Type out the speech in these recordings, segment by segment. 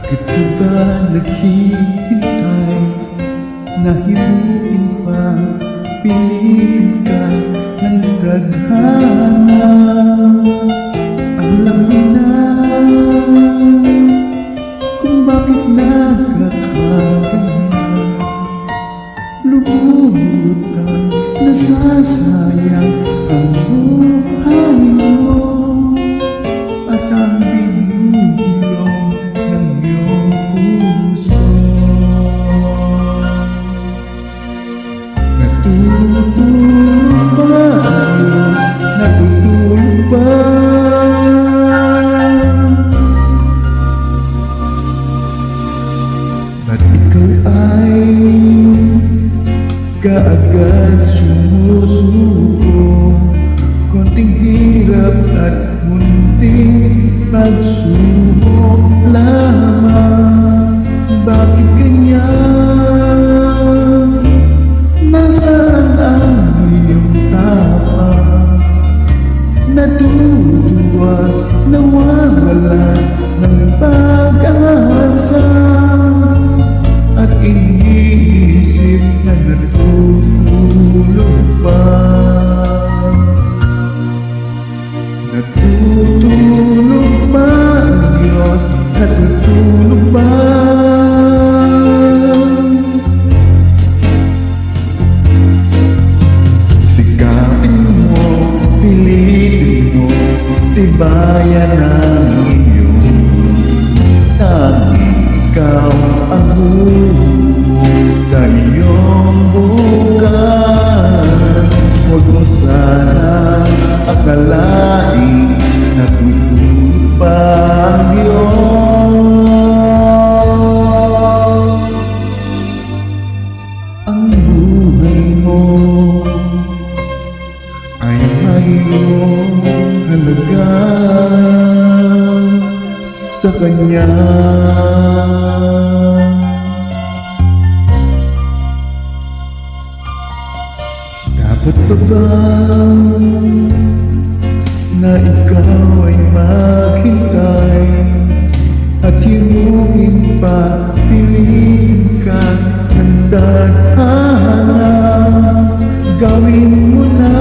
Bakit ka ba naghihintay? Nahimuin pa, pilitin ka ng tadhana. Alam mo na kung bakit nagkakaganyan. Lumulutang nasasayang ang buhay mo at ang binulong ng iyong puso. Natutulog ba ang Diyos? Natutulog ba? Ba't ikaw ay kaagad sumusuko? Konting hirap at munting pagsubok lamang. Bakit ganyan? Nasaan ang iyong tapang? Natutuwa, nawawala ng pag-asa, at iniisip na natutulog pa. Natutulog ba ang Diyos? Natutulog ba? Sikapin mo, pilitin mo, tibayan ang iyong tanging ikaw ang bubuo sa iyong bukas. Huwag mo sana akalain na tutulog pa ang Diyos. Ang buhay mo ay mayroong halaga sa Kanya. Dapat pa ba na ikaw ay maghintay at himuin pa, piliin ka ng tadhana? Gawin mo na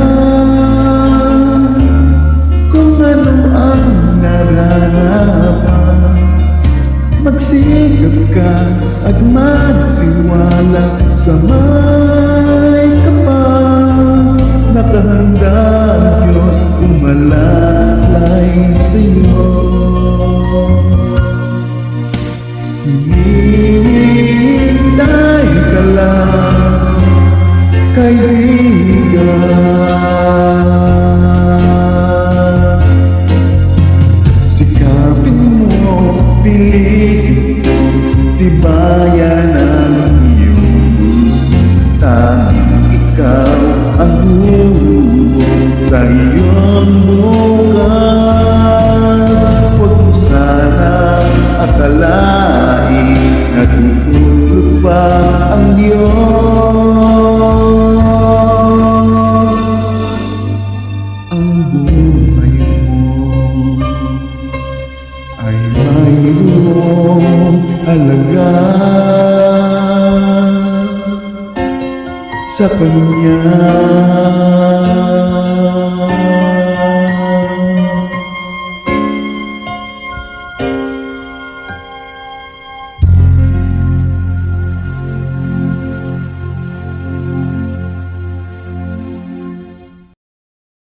kung ano ang nararapat. Magsikap ka at magtiwala sa may kapal. Nakahanda ang Diyos umalalay sa'yo. Hinihintay ka lang, kaibigan. Sikapin mo, piliin mo, tibayan ang iyong gusto. Tanging ikaw ang bubuo sa iyong bukas. Huwag mo sana akalain na tutulog pa ang Diyos. Ang buhay mo ay mayroong halaga sa Kanya.